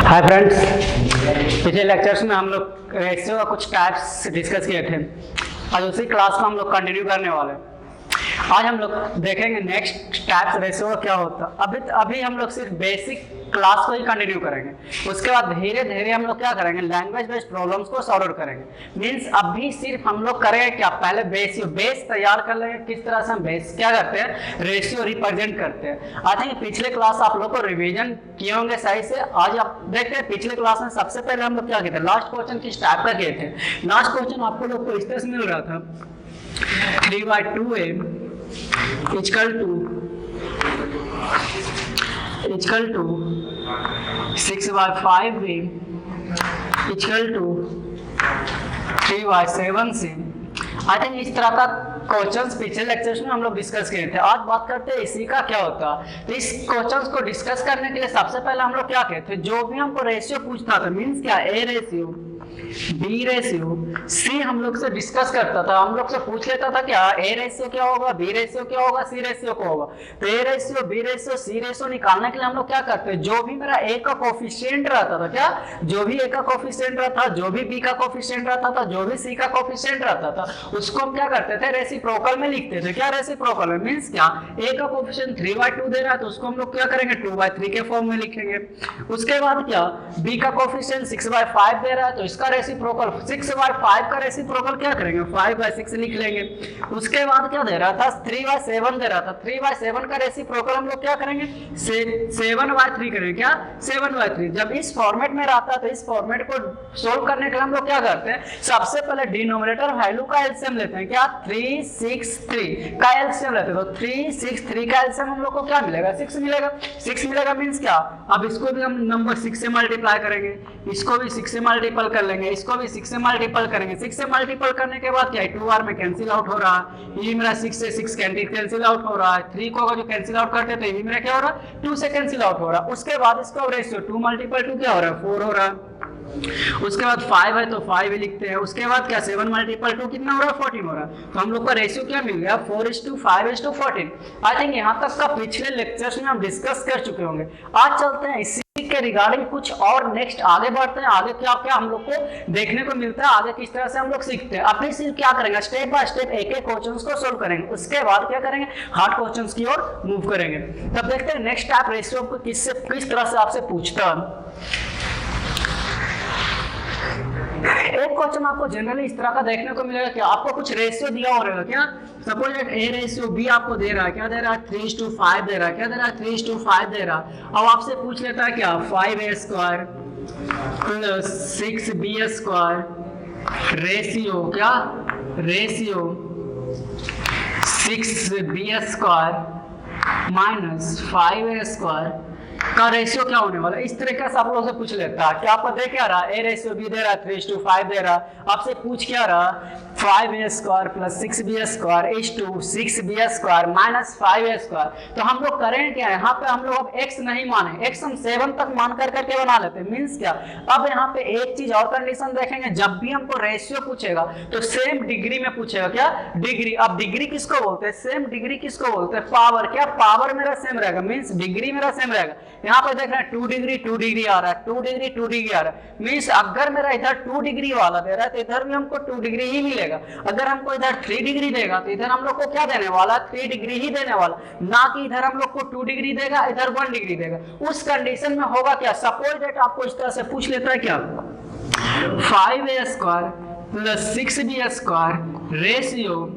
Hi friends, पिछले lectures में हम लोग रेशियो का कुछ टाइप्स डिस्कस किए थे। आज उसी क्लास में हम लोग कंटिन्यू करने वाले हैं। आज हम लोग देखेंगे नेक्स्ट टाइप्स रेशियो का क्या होता है। अभी हम लोग सिर्फ बेसिक क्लास को ही कंटिन्यू करेंगे। उसके बाद धीरे धीरे हम लोग क्या करेंगे, लैंग्वेज बेस्ड प्रॉब्लम्स को सॉल्व आउट करेंगे। मीन्स अभी सिर्फ हम लोग करेंगे क्या, पहले बेस तैयार कर लेंगे किस तरह से हम बेस क्या करते हैं, रेशियो रिप्रेजेंट करते हैं। आई थिंक पिछले क्लास आप लोग को रिवीजन किए होंगे सही से। आज आप देखते हैं पिछले क्लास में सबसे पहले हम लोग क्या किए थे, लास्ट क्वेश्चन किस टाइप का किए थे। लास्ट क्वेश्चन आपको लोग को इस तरह से मिल रहा था, 3/2a equal to 6/5b equal to 3/7c। I think इस तरह का क्वेश्चंस पिछले लेक्चर्स में हम लोग डिस्कस किए थे। आज बात करते हैं इसी का क्या होता है। तो इस क्वेश्चंस को डिस्कस करने के लिए सबसे पहले हम लोग क्या कहते हैं, जो भी हमको रेशियो पूछता था, मीन्स क्या, ए रेशियो, बी रेशियो, सी हम लोग से डिस्कस करता था। हम लोग से पूछ लेता था क्या ए रेशियो क्या होगा, बी रेशियो क्या होगा, सी रेशियो क्या होगा। तो a ratio, B ratio, c ratio निकालने के लिए हम लोग क्या करते हैं, जो भी मेरा ए का कोफिशिएंट रहता था, क्या, जो भी ए का कोफिशिएंट रहता था, जो भी बी का कोफिशिएंट रहता था, जो भी सी का कोफिशिएंट रहता था, उसको हम क्या करते थे, रेसिप्रोकल में लिखते थे। क्या रेसिप्रोकल में, मींस क्या, ए का कोफिशिएंट 3/2 दे रहा है तो उसको हम लोग क्या करेंगे, 2/3 के फॉर्म में लिखेंगे। उसके बाद क्या, बी का कोफिशिएंट 6/5 दे रहा है तो इसका रेसिप्रोकल 6/5 का रेसिप्रोकल क्या करेंगे, 5/6 लिख लेंगे। उसके बाद क्या दे रहा था, 3/7 दे रहा था, 3/7 का रेसिप्रोकल हम लोग क्या करेंगे, 7/3 करेंगे। क्या, 7/3। जब इस फॉर्मेट में रहता है तो इस फॉर्मेट को सोल्व करने के लिए हम लोग क्या करते हैं, सबसे पहले डिनोमिनेटर वैल्यू का एलसीएम लेते हैं। क्या, 363 का एलसीएम लेते हैं। तो 363 का एलसीएम हम लोग को क्या मिलेगा, 6 मिलेगा। 6 मिलेगा मींस क्या, अब इसको भी हम नंबर 6 से मल्टीप्लाई करेंगे, इसको भी 6 से मल्टीपल कर लेंगे, इसको भी 6 से मल्टीपल करेंगे। 6 से मल्टीपल करने के बाद क्या है, 2 बार में कैंसिल आउट हो रहा है, ये मेरा 6 से 6 कैंसिल आउट हो रहा है। 3 को जो कैंसिल आउट करते हैं तो ये मेरा क्या हो रहा है, 2 से कैंसिल आउट हो रहा है। उसके बाद इसका रेशियो 2 × 2 क्या हो रहा है, 4 हो रहा है। उसके बाद 5 है तो 5 ही लिखते हैं। उसके बाद क्या, 7 × 2 कितना हो रहा है, 14 हो रहा है। तो हम लोग का रेशियो क्या मिल गया, 4:5:14। आई थिंक यहाँ तक का पिछले लेक्चर्स में हम डिस्कस कर चुके होंगे। आज चलते हैं इसी के रिगार्डिंग कुछ और नेक्स्ट आगे बढ़ते हैं। आगे क्या क्या हम लोग को देखने को मिलता है, आगे किस तरह से हम लोग सीखते हैं। अपने सिर्फ क्या करेंगे, स्टेप बाय स्टेप एक एक क्वेश्चंस को सोल्व करेंगे। उसके बाद क्या करेंगे, हार्ड क्वेश्चंस की ओर मूव करेंगे। तब देखते हैं नेक्स्ट टाइप रेशियो को किस तरह से आपसे पूछता है। एक क्वेश्चन आपको जनरली इस तरह का देखने को मिलेगा कि आपको कुछ रेशियो दिया हो रहेगा। क्या, सपोज ए रेशियो बी आपको दे रहा है, क्या दे रहा है, 3:5 दे रहा है। क्या दे रहा है, 3:5 दे रहा है। अब आपसे पूछ लेता है क्या, 5a² + 6b² रेशियो, क्या, रेशियो 6b² - 5a² का रेशियो क्या होने वाला है। इस तरीके से आप लोगों से पूछ लेता है। क्या आपको दे क्या रहा है, ए रेशियो बी दे रहा है, 3:5 दे रहा है। आपसे पूछ क्या रहा, 5a² + 6b² = 6b² - 5a²। तो हम लोग करें क्या, यहाँ पे हम लोग अब x नहीं माने, x हम 7 तक मान करके बना लेते हैं। मीन्स क्या, अब यहाँ पे एक चीज और कंडीशन देखेंगे, जब भी हमको रेशियो पूछेगा तो सेम डिग्री में पूछेगा। क्या, डिग्री। अब डिग्री किसको बोलते हैं, सेम डिग्री किसको बोलते हैं, पावर। क्या, पावर मेरा सेम रहेगा, मीन्स डिग्री मेरा सेम रहेगा। यहाँ पे देख रहे हैं 2 डिग्री आ रहा है, 2 डिग्री आ रहा है। मीन्स अगर मेरा इधर 2 डिग्री वाला दे रहा है तो इधर भी हमको 2 डिग्री ही मिलेगा। अगर हमको इधर 3 डिग्री देगा तो इधर हम लोग को क्या देने वाला, 3 डिग्री ही देने वाला, ना कि इधर हम लोग को 2 डिग्री देगा, इधर 1 डिग्री देगा। उस कंडीशन में होगा क्या, सपोज दैट आपको इस तरह से पूछ लेता है क्या, 5a² + 6b² ratio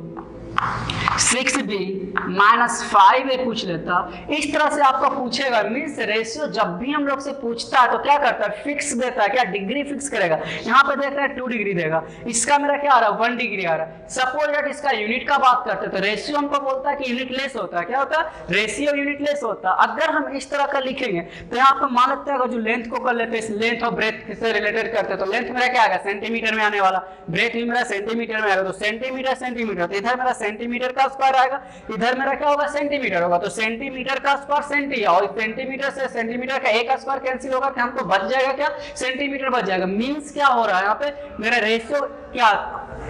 6b - 5a पूछ लेता। इस तरह से आपको पूछेगा। मीन्स रेशियो जब भी हम लोग से पूछता है तो क्या करता है, फिक्स देता है। क्या, डिग्री फिक्स करेगा। यहाँ पे देख रहे हैं 2 डिग्री देगा, इसका मेरा क्या आ रहा है, 1 डिग्री आ रहा है। सपोज दैट इसका यूनिट का बात करते हैं तो रेशियो हमको बोलता है कि यूनिट लेस होता है। क्या होता है, रेशियो यूनिट लेस होता है। अगर हम इस तरह का लिखेंगे तो यहाँ पे मान लेते हैं जो लेंथ को कर लेते हैं, लेंथ और ब्रेथ से रिलेटेड करते हैं तो लेंथ मेरा क्या आएगा, सेंटीमीटर में आने वाला, ब्रेथ भी मेरा सेंटीमीटर में आएगा। तो सेंटीमीटर तो इधर मेरा सेंटीमीटर का स्क्वायर आएगा, इधर मेरा क्या होगा, सेंटीमीटर होगा। तो सेंटीमीटर का स्क्वायर सेंटी, और सेंटीमीटर से सेंटीमीटर का एक स्क्वायर कैंसिल होगा, क्या हमको बच जाएगा, क्या, सेंटीमीटर बच जाएगा। मींस क्या हो रहा है, यहाँ पे मेरा रेशियो क्या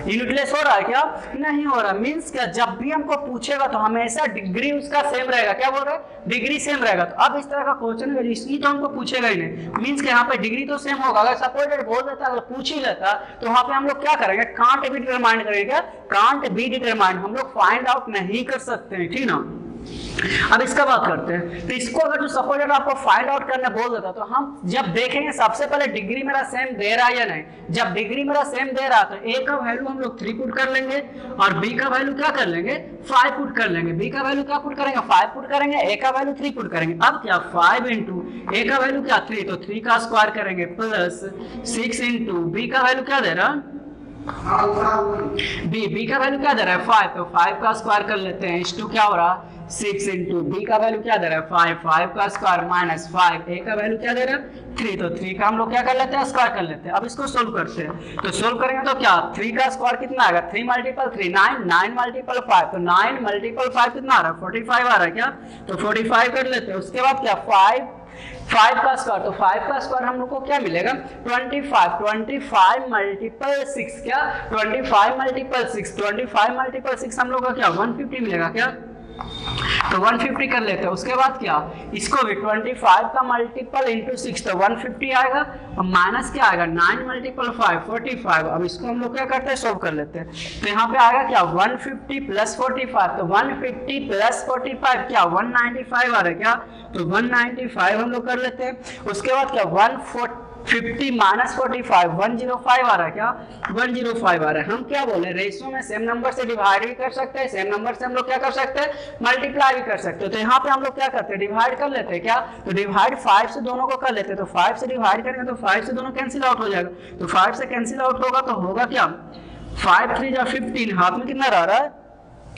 यूनिटलेस हो रहा है क्या? नहीं हो रहा। मींस क्या, जब भी हमको पूछेगा तो हमेशा डिग्री उसका सेम रहेगा। क्या बोल रहे हैं? डिग्री सेम रहेगा। तो अब इस तरह का क्वेश्चन है इसकी तो हमको पूछेगा ही नहीं। मींस के यहाँ पे डिग्री तो सेम होगा। अगर सपोज बोल देता, अगर पूछ ही लेता तो वहां पे हम लोग क्या करेंगे? कांट बी डिटरमाइन करेंगे। कांट बी डिटरमाइन हम लोग फाइंड आउट नहीं कर सकते हैं, ठीक ना। अब इसका बात करते हैं। तो इसको अगर जो सपोज आपको फाइंड आउट करने बोल देता तो हम जब देखेंगे सबसे पहले डिग्री मेरा सेम दे रहा है या नहीं। जब डिग्री मेरा सेम दे रहा तो ए का वैल्यू हम लोग 3 पुट कर लेंगे और बी का वैल्यू क्या कर लेंगे? 5 पुट कर लेंगे। बी का वैल्यू क्या पुट करेंगे? 5 पुट करेंगे। ए का वैल्यू 3 पुट करेंगे। अब क्या 5 इंटू ए का वैल्यू क्या 3, तो 3 का स्क्वायर करेंगे प्लस 6 इंटू बी का वैल्यू क्या दे रहा? बी का वैल्यू क्या दे रहा है? 5, तो 5 का स्क्वायर कर लेते हैं। इस टू क्या हो रहा? 6 इंटू बी का वैल्यू क्या दे रहा है? 5, 5 का स्क्वायर माइनस 5, ए का वैल्यू क्या दे रहा है? 3, तो 3 का हम लोग क्या कर लेते हैं? स्क्वायर कर लेते हैं। अब इसको सोल्व करते हैं। तो सोल्व करेंगे तो क्या 3 का स्क्वायर कितना आएगा? 3 मल्टीपल 3 9, 9 मल्टीपल 5, तो 9 मल्टीपल 5 कितना आ रहा है? 45 आ रहा है क्या? तो 45 कर लेते हैं। उसके बाद क्या 5 का स्क्वायर, तो 5 का स्क्वायर हम लोग को क्या मिलेगा? 25 मल्टीपल 6 क्या? 25 मल्टीपल 6, 25 मल्टीपल 6 हम लोग का क्या 150 मिलेगा क्या? तो 150 कर लेते हैं। उसके बाद क्या इसको भी 25 का मल्टीपल इंटू 6 तो 150 आएगा और माइनस क्या आएगा 9 मल्टीपल 5 45। अब इसको हम लोग क्या करते हैं? सोल्व कर लेते हैं। तो यहाँ पे आएगा क्या 150 प्लस 45, तो 150 प्लस 45 क्या 195 आ रहा है क्या? तो 195 हम लोग कर लेते हैं। उसके बाद क्या 150 माइनस 45 105 आ रहा है क्या? 105 आ रहा है। हम क्या बोले रेशियो में सेम नंबर से डिवाइड भी कर सकते हैं, सेम नंबर से हम लोग क्या कर सकते हैं? मल्टीप्लाई भी कर सकते हैं। तो यहाँ पे हम लोग क्या करते हैं? डिवाइड कर लेते हैं क्या? तो डिवाइड 5 से दोनों को कर लेते हैं। तो 5 से डिवाइड करेंगे तो 5 से दोनों कैंसिल आउट हो जाएगा। तो 5 से कैंसिल आउट होगा तो होगा क्या 5 3 जा 15, हाथ में कितना रह रहा है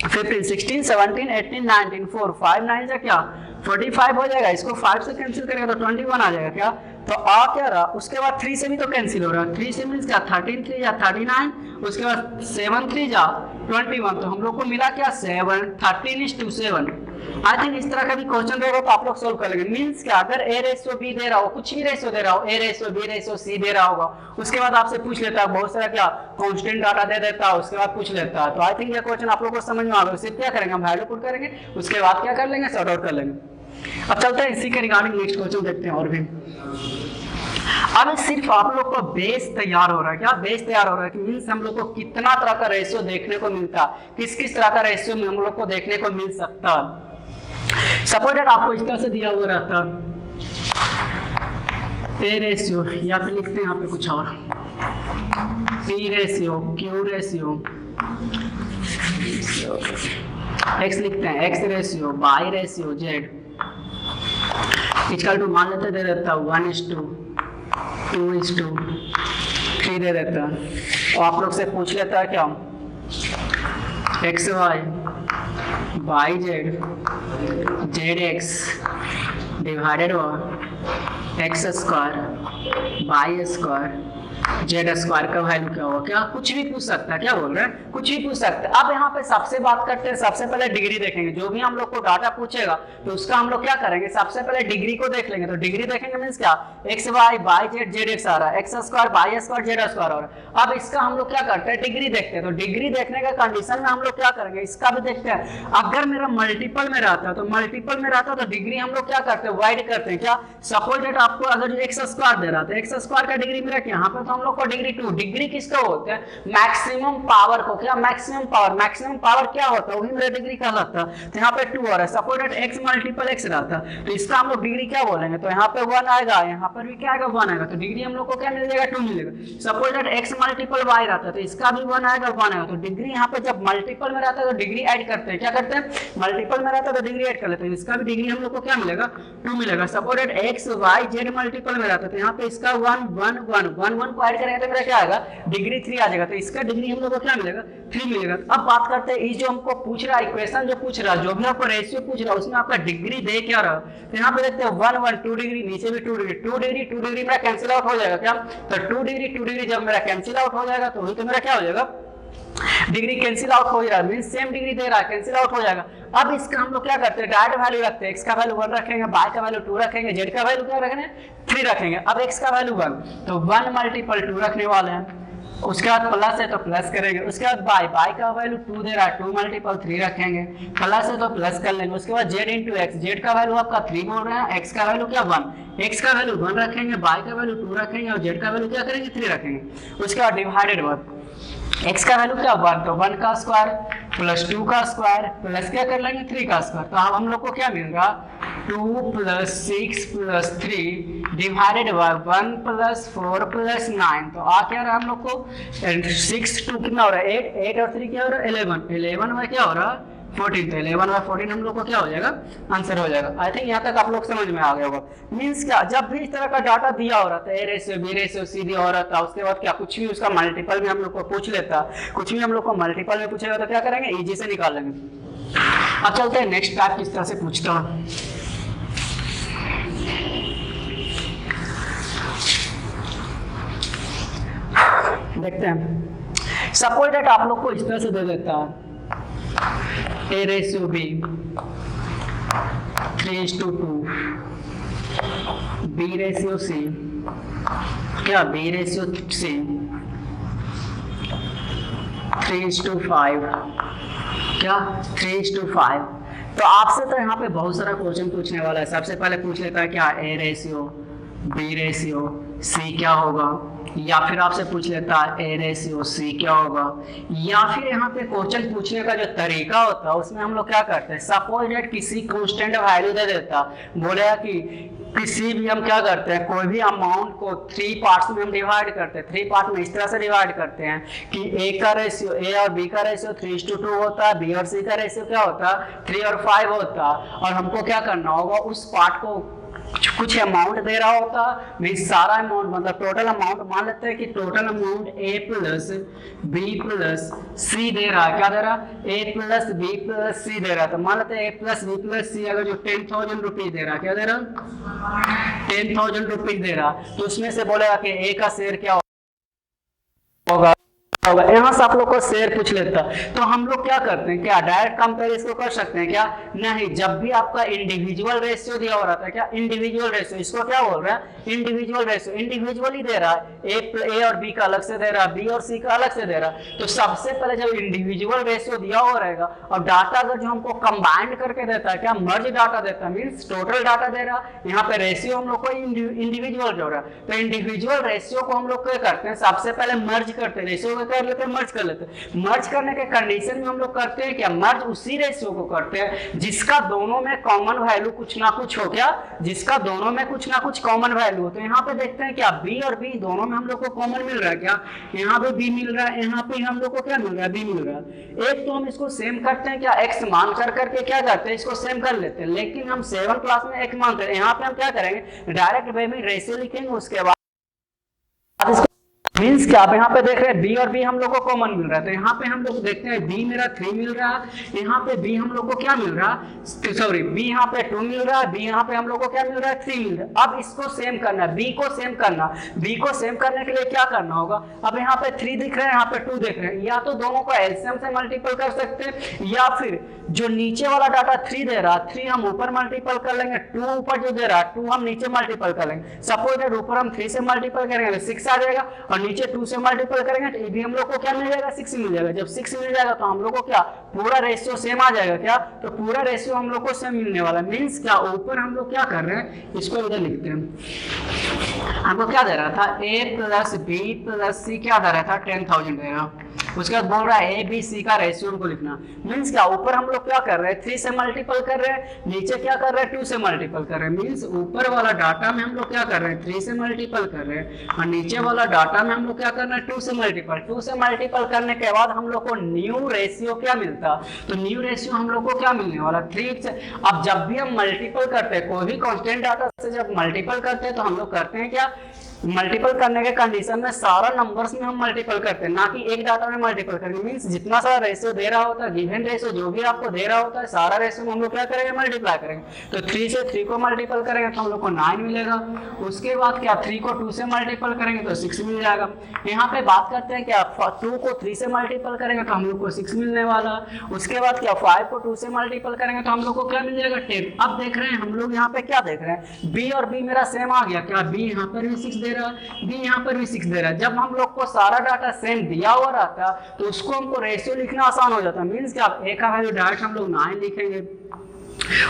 15 16 17 18 19 4 5 9 जा क्या 45 हो जाएगा। इसको 5 से कैंसिल करेगा तो 21 आ जाएगा क्या? तो आ क्या रहा? उसके बाद 3 से भी तो कैंसिल हो रहा है। 3 से मीन्स क्या 13 3 जा 39, उसके बाद 7 3 जा 21, तो हम लोग को मिला क्या 7 13:7। आई थिंक इस तरह का भी क्वेश्चन रहेगा तो आप लोग सोल्व कर लेंगे। मीन्स क्या अगर ए रेशियो बी दे रहा हो, कुछ भी रेशियो दे रहा हो, A ratio B ratio C दे रहा होगा, उसके बाद आपसे पूछ लेता है बहुत सारा क्या कांस्टेंट डाटा दे देता है, उसके बाद पूछ लेता है। तो आई थिंक ये क्वेश्चन आप लोग को समझ में आ गया। सिर्फ क्या करेंगे हम वैल्यू पुट करेंगे, उसके बाद क्या कर लेंगे सॉर्ट आउट कर लेंगे। अब चलते हैं इसी के रिगार्डिंग नेक्स्ट क्वेश्चन देखते हैं। और भी अब सिर्फ आप लोग को बेस तैयार हो रहा है। क्या बेस तैयार हो रहा है कि मीन्स हम लोग को कितना तरह का रेशियो देखने को मिलता, किस किस तरह का रेशियो में हम लोग को देखने को मिल सकता। सपोज दैट आपको इस तरह से दिया हुआ रहता ए रेशियो, या फिर लिखते हैं यहाँ पे कुछ और p ratio q ratio x लिखते हैं x ratio y ratio z equal to मान लेते दे देता 1:2 2:3 दे देता। और आप लोग से पूछ लेता है क्या x y Z Z x divided by x square Y square Z square का वैल्यू क्या होगा। क्या कुछ भी पूछ सकता है। क्या बोल रहे हैं कुछ भी पूछ सकते हैं। अब यहाँ पे सबसे बात करते हैं, सबसे पहले डिग्री देखेंगे। जो भी हम लोग को डाटा पूछेगा तो उसका हम लोग क्या करेंगे सबसे पहले डिग्री को देख लेंगे। तो डिग्री देखेंगे मीन्स क्या x Y Y Z Z X आ रहा है, X square Y square Z square आ रहा है। अब इसका हम लोग क्या करते हैं डिग्री देखते हैं। तो डिग्री देखने के कंडीशन में हम लोग क्या करेंगे इसका भी देखते हैं। अगर मेरा मल्टीपल में रहता है तो मल्टीपल में रहता है तो डिग्री हम लोग क्या करते हैं वाइड करते हैं। क्या सपोज दैट आपको अगर एक्स स्क्वायर दे रहा था, एक्स स्क्वायर का डिग्री मेरा यहाँ पे तो हम लोग को डिग्री 2। डिग्री किसको बोलते हैं मैक्सिमम पावर को। क्या मैक्सिमम पावर क्या होता है वही मेरा डिग्री कहलाता है। तो यहाँ पे 2 आ रहा है। Suppose that x multiple x रहता तो इसका हम लोग डिग्री क्या बोलेंगे। तो यहाँ पे 1 आएगा, यहाँ पर भी क्या आएगा 1 आएगा। तो डिग्री हम लोग को क्या मिल जाएगा 2 मिलेगा। Suppose that x multiple y रहता है तो इसका भी 1 आएगा 1 आएगा। तो डिग्री यहाँ पे जब मल्टीपल में रहता है तो डिग्री ऐड करते हैं। क्या करते हैं मल्टीपल में रहता है तो डिग्री ऐड कर लेते हैं। इसका भी डिग्री हम लोग को क्या मिलेगा 2 मिलेगा। Suppose that x y z multiple में रहता है तो यहाँ पे इसका 1 1 1 1 1 को ऐड करेंगे तो मेरा क्या आएगा डिग्री 3 आ जाएगा। तो इसका डिग्री हम लोग को क्या मिलेगा 3 मिलेगा। अब बात करते हैं ये जो हमको पूछ रहा है इक्वेशन जो पूछ रहा है, जो भी आपको रेशियो पूछ रहा है उसमें आपका डिग्री दे क्या रहा है। तो यहाँ पे देखते हैं 1 1 2 डिग्री, नीचे भी 2 डिग्री 2 डिग्री 2 डिग्री मेरा कैंसिल आउट हो जाएगा। क्या तो 2 डिग्री जब मेरा कैंसिल आउट हो जाएगा तो वही तो मेरा क्या हो जाएगा डिग्री कैंसिल आउट हो रहा है मींस सेम डिग्री दे रहा है कैंसिल आउट हो जाएगा। अब इसका हम लोग क्या करते हैं डायरेक्ट वैल्यू रखते हैं। x का वैल्यू 1 रखेंगे, y का वैल्यू 2 रखेंगे, z का वैल्यू क्या रखेंगे 3 रखेंगे। अब x का वैल्यू 1 तो 1 मल्टीपल 2 रखने वाले हैं उसके बाद प्लस है तो प्लस करेंगे, उसके बाद बाय, बाय का वैल्यू 2 दे रहा है, 2 मल्टीपल 3 रखेंगे, प्लस है तो प्लस कर लेंगे। उसके बाद जेड इंटू एक्स, जेड का वैल्यू आपका 3 बोल रहे हैं, एक्स का वैल्यू क्या 1, एक्स का वैल्यू 1 रखेंगे, बाय का वैल्यू 2 रखेंगे और जेड का वैल्यू क्या करेंगे 3 रखेंगे। उसके बाद डिवाइडेड बाय, x का वैल्यू क्या 1 तो 1 का स्क्वायर प्लस 2 का स्क्वायर प्लस क्या कर लेंगे 3 का स्क्वायर। तो अब हम लोग को क्या मिल रहा 2 plus 6 plus 3 divided by 1 plus 4 plus 9। तो आ क्या रहा हम लोग को 6 2 कितना हो रहा है 8, 8 और 3 क्या हो रहा है 11, 11 में क्या हो रहा है 14। तो 11 बाय 14 हम लोग को क्या हो जाएगा आंसर हो जाएगा। आई थिंक यहाँ तक आप लोग समझ में आ गया होगा। मीन्स क्या, जब भी इस तरह का डाटा दिया हो रहा था a ratio B ratio c दिया हो रहा था, उसके बाद क्या कुछ भी उसका मल्टीपल में हम लोग को पूछ लेता, कुछ भी हम लोग को मल्टीपल में पूछेगा तो क्या करेंगे इजी से निकाल लेंगे। अब चलते हैं नेक्स्ट टाइप किस तरह से पूछता हूँ। देखते हैं, सपोज दैट आप लोग को इस तरह से दे देता है A ratio B 3:2, B ratio C क्या B रेशियो C 3:5 क्या 3:5। तो आपसे तो यहाँ पे बहुत सारा क्वेश्चन पूछने वाला है। सबसे पहले पूछ लेता है क्या A ratio B ratio C क्या होगा, या फिर आपसे पूछ लेता है ए रेशियो सी क्या होगा, या फिर यहाँ पे क्वेश्चन पूछने का जो तरीका होता है उसमें हम लोग क्या करते हैं सपोज दैट किसी कांस्टेंट वैल्यू दे देता, बोलेगा कि किसी भी हम क्या करते हैं कोई भी अमाउंट को 3 पार्ट्स में हम डिवाइड करते हैं, 3 पार्ट में इस तरह से डिवाइड करते हैं कि ए का रेशियो ए और बी का रेशियो 3:2 होता है, बी और सी का रेशियो क्या होता है 3 और 5 होता है, और हमको क्या करना होगा उस पार्ट को कुछ अमाउंट दे रहा होता मीन सारा अमाउंट मतलब टोटल अमाउंट मान लेते हैं कि टोटल अमाउंट ए प्लस बी प्लस सी दे रहा है, क्या दे रहा है ए प्लस बी प्लस सी दे रहा है। तो मान लेते हैं ए प्लस बी प्लस सी अगर जो 10,000 रुपीज दे रहा है, क्या दे रहा 10,000 रुपीज दे रहा, तो उसमें से बोलेगा कि ए का शेयर क्या होगा, यहाँ से आप लोग को शेयर पूछ लेता। तो हम लोग क्या करते हैं क्या डायरेक्ट कंपेयर इसको कर सकते हैं क्या नहीं, जब भी आपका इंडिविजुअल रेशियो दिया हो रहा था क्या इंडिविजुअल रेशियो, इसको क्या बोल रहा है इंडिविजुअल रेशियो, इंडिविजुअली दे रहा है ए और बी का अलग से दे रहा है, बी और सी का अलग से दे रहा है। तो सबसे पहले जब इंडिविजुअल रेशियो दिया हो रहेगा और डाटा अगर जो हमको कंबाइंड करके देता है क्या मर्ज डाटा देता है मीन्स टोटल डाटा दे रहा, यहाँ पे रेशियो हम लोग को इंडिविजुअल जो रहा है। तो इंडिविजुअल रेशियो को हम लोग क्या करते हैं सबसे पहले मर्ज करते हैं, रेशियो को कर लेते हैं मर्ज कर लेते हैं। मर्ज करने के कंडीशन में हम लोग करते हैं क्या मर्ज उसी रेशियो को करते हैं जिसका दोनों में कॉमन वैल्यू कुछ ना कुछ हो, क्या जिसका दोनों में कुछ ना कुछ कॉमन वैल्यू हो। तो यहाँ पे देखते हैं क्या बी और बी दोनों में हम लोग को कॉमन मिल रहा है, क्या यहाँ पे बी मिल रहा है, यहाँ पे हम लोग को क्या मिल रहा है बी मिल रहा है। एक तो हम इसको सेम करते हैं क्या एक्स मान करके क्या करते हैं इसको सेम कर लेते हैं, लेकिन हम 7 क्लास में एक्स मानते हैं, यहाँ पे हम क्या करेंगे डायरेक्ट वे में रेशियो लिखेंगे, उसके बाद मीन्स क्या आप यहाँ पे देख रहे हैं बी और बी हम लोग को कॉमन मिल रहा है। तो यहाँ पे हम लोग देखते हैं बी मेरा 3 मिल रहा है, यहाँ पे बी हम लोग को क्या मिल रहा है सॉरी बी यहाँ पे 2 मिल रहा है, बी यहाँ पे हम लोग को क्या मिल रहा है 3 मिल रहा है। अब इसको सेम करना है, बी को सेम करना, बी को सेम करने के लिए क्या करना होगा, अब यहाँ पे 3 दिख रहे हैं यहाँ पे 2 दिख रहे हैं, या तो दोनों को एलसीएम से मल्टीपल कर सकते हैं, या फिर जो नीचे वाला डाटा 3 दे रहा है 3 हम ऊपर मल्टीपल कर लेंगे, 2 ऊपर जो दे रहा है 2 हम नीचे मल्टीपल कर लेंगे। सपोज दैट ऊपर हम 3 से मल्टीपल करेंगे तो 6 आ जाएगा, और नीचे 2 से मल्टीपल करेंगे तो ये भी हम लोग को क्या मिल जाएगा 6 मिल जाएगा। जब 6 मिल जाएगा तो हम लोग को क्या पूरा रेशियो सेम आ जाएगा, क्या तो पूरा रेशियो हम लोग को सेम मिलने वाला। मीन्स क्या ऊपर हम लोग क्या कर रहे हैं इसको इधर लिखते हैं, हमको क्या दे रहा था ए प्लस बी प्लस सी क्या दे रहा था 10,000 दे रहा, उसके बाद बोल रहा है ए बी सी का रेशियो हमको लिखना। मीन्स क्या ऊपर हम लोग क्या कर रहे हैं 3 से मल्टीपल कर रहे हैं, नीचे क्या कर रहे हैं 2 से मल्टीपल कर रहे हैं। मीन्स ऊपर वाला डाटा में हम लोग क्या कर रहे हैं 3 से मल्टीपल कर रहे हैं, और नीचे वाला डाटा में हम लोग क्या कर रहे हैं 2 से मल्टीपल। 2 से मल्टीपल करने के बाद हम लोग को न्यू रेशियो क्या मिलता, तो न्यू रेशियो हम लोग को क्या मिलने वाला 3 से। अब जब भी हम मल्टीपल करते हैं कोई भी कांस्टेंट डाटा से जब मल्टीपल करते हैं तो हम लोग करते हैं क्या मल्टीपल करने के कंडीशन में सारा नंबर्स में हम मल्टीपल करते हैं, ना कि एक डाटा में मल्टीपल करेंगे, मींस जितना सारा रेशियो दे रहा होता है, गिवन रेशियो जो भी आपको दे रहा होता है, सारा रेशियो में हम लोग क्या करेंगे, मल्टीप्लाई करेंगे। तो 3 से 3 को मल्टीपल करेंगे तो हम लोग को 9 मिलेगा। उसके बाद क्या 3 को 2 से मल्टीपल करेंगे तो 6 मिल जाएगा। यहाँ पे बात करते हैं क्या 2 को 3 से मल्टीपल करेंगे तो हम लोग को 6 मिलने वाला। उसके बाद क्या 5 को 2 से मल्टीपल करेंगे तो हम लोग को क्या मिल जाएगा, 10। अब देख रहे हैं हम लोग यहाँ पे क्या देख रहे हैं, बी और बी मेरा सेम आ गया क्या, बी यहाँ पर भी 6 दे रहा है, बी यहाँ पर भी 6 दे रहा है। जब हम लोग को सारा डाटा सेम दिया हुआ रहता तो उसको हमको रेशियो लिखना आसान हो जाता, मीन्स क्या ए का वैल्यू डायरेक्ट हम लोग 9 लिखेंगे,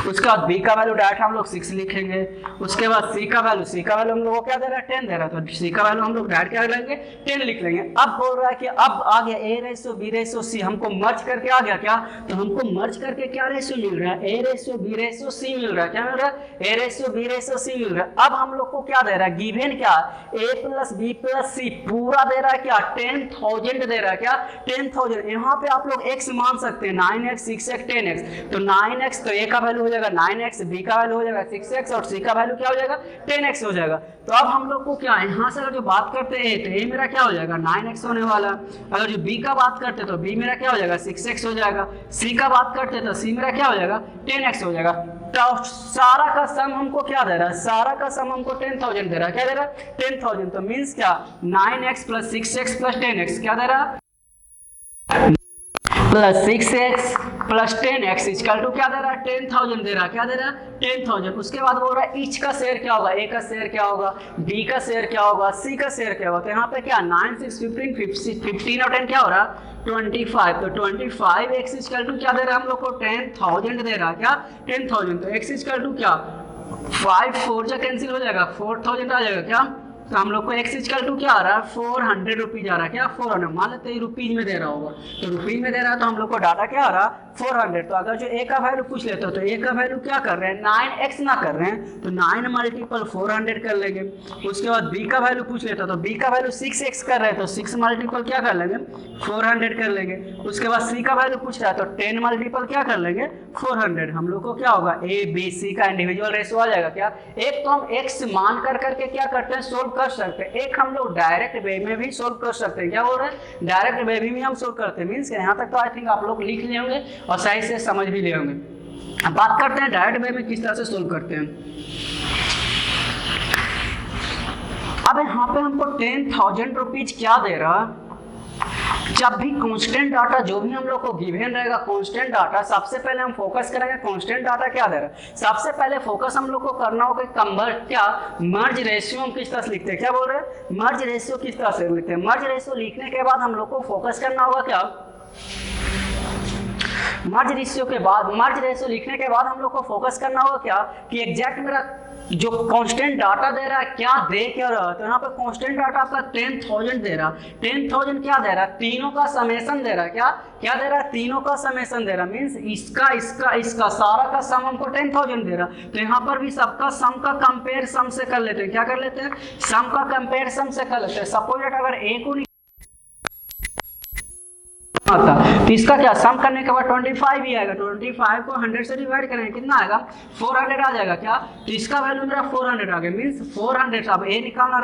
उसके बाद बी का वैल्यू डायरेक्ट हम लोग 6 लिखेंगे। उसके बाद सी का वैल्यू हम लोग को क्या दे रहा है, 10 दे रहा है, तो सी का वैल्यू हम लोग डायरेक्ट क्या लेंगे, 10 लिख लेंगे। अब बोल रहा है कि अब आ गया a ratio B ratio c, हमको मर्ज करके आ गया क्या, तो हमको मर्ज करके क्या रेशियो मिल रहा है, A ratio B ratio C मिल रहा है। क्या मिल रहा है, A ratio B ratio C मिल रहा है। अब हम लोग को क्या दे रहा है, गिवन क्या ए प्लस बी प्लस सी पूरा दे रहा है क्या, 10,000 दे रहा है क्या, 10,000। यहाँ पे आप लोग x मान सकते हैं, 9x 6x 10x, तो 9x तो ए का वैल्यू हो जाएगा 9x, बी का वैल्यू हो जाएगा 6x और सी का वैल्यू क्या हो जाएगा, 10x हो जाएगा। तो अब हम लोग को क्या यहाँ से अगर जो बात करते हैं तो ए मेरा क्या हो जाएगा 9x होने वाला, अगर जो बी का बात करते तो बी मेरा क्या हो जाएगा 6x हो जाएगा, सी का बात करते तो सी मेरा क्या हो जाएगा 10x हो जाएगा। तो सारा का सम हमको क्या दे रहा है, सारा का सम हमको 10,000 दे रहा है। क्या दे रहा है, 10,000। तो मीन्स क्या 9x plus 6x plus 10x क्या दे रहा है, plus 6x plus 10x equal to क्या दे रहा है, 10,000 दे रहा है। क्या दे रहा है, 10,000। उसके बाद बोल रहा है ईच का शेयर क्या होगा, ए का शेयर क्या होगा, बी का शेयर क्या होगा, सी का शेयर क्या होगा। तो यहाँ पे क्या 9 6 15 और 10 क्या हो रहा है 25। तो 25x इक्वल टू क्या दे रहा है हम लोग को 10,000 दे रहा है। क्या 10,000। तो x इक्वल टू क्या 5 4 जा कैंसिल हो जाएगा, 4,000 आ जाएगा। क्या तो हम लोग को x इक्वल टू क्या आ रहा है 400 रुपीज आ रहा है। क्या 400, मान लेते हैं रुपीज में दे रहा होगा, तो रुपीज में दे रहा है तो हम लोग को डाटा क्या आ रहा है 400। तो अगर जो a का वैल्यू पूछ लेते हो तो a का वैल्यू क्या कर रहे हैं 9x ना कर रहे हैं, तो 9 मल्टीपल 400 कर लेंगे। उसके बाद b का वैल्यू पूछ लेते हो तो b का वैल्यू 6x कर रहे हैं, तो 6 मल्टीपल क्या कर लेंगे 400 कर लेंगे। उसके बाद c का वैल्यू पूछ रहा है तो 10 मल्टीपल क्या कर लेंगे 400। हम लोग को क्या होगा a b c का इंडिविजुअल रेशियो आ जाएगा। क्या एक तो हम x मान कर करके क्या करते हैं सोल्व कर सकते हैं, एक हम लोग डायरेक्ट वे में भी सोल्व कर सकते हैं। क्या बोल रहे हैं, डायरेक्ट वे में भी हम सोल्व करते हैं। मीन्स यहाँ तक तो आई थिंक आप लोग लिख लिए होंगे और सही से समझ भी लिए होंगे। अब बात करते हैं डायरेक्ट वे में किस तरह से सोल्व करते हैं। अब यहाँ पे हमको 10,000 रुपीज क्या दे रहा, जब भी कांस्टेंट डाटा जो भी हम लोग को गिवन रहेगा कांस्टेंट डाटा, सबसे पहले हम फोकस करेंगे कांस्टेंट डाटा क्या दे रहा है। सबसे पहले फोकस हम लोग को करना होगा कन्वर्ट क्या मर्ज रेशियो हम किस तरह से लिखते हैं। क्या बोल रहे हैं, मर्ज रेशियो किस तरह से लिखते हैं। मर्ज रेशियो लिखने के बाद हम लोग को फोकस करना होगा क्या मर्ज रेशियो लिखने के बाद हम लोग को फोकस करना होगा क्या कि एग्जैक्ट मेरा जो कांस्टेंट डाटा दे रहा है क्या दे क्या रहा है। तो यहाँ पे कांस्टेंट डाटा आपका 10,000 दे रहा है। 10,000 क्या दे रहा है, तीनों का समेशन दे रहा है। क्या दे रहा है, तीनों का समेशन दे रहा है। मींस इसका सारा का सम हमको 10,000 दे रहा है। तो यहाँ पर भी सबका सम का कंपेयर सम से कर लेते हैं। क्या कर लेते हैं, सम का कंपेयर सम से कर लेते हैं। सपोज अगर ए को आता तो इसका क्या सम करने के बाद 25 ही आएगा। 25 को 100 से डिवाइड करेंगे कितना आएगा 400 आ जाएगा। क्या तो इसका वैल्यू मेरा 400 आ गया। मींस 400 अब ए निकालना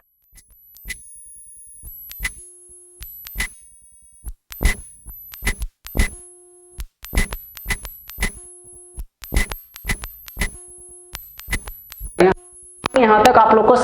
यहाँ तक आप लोग को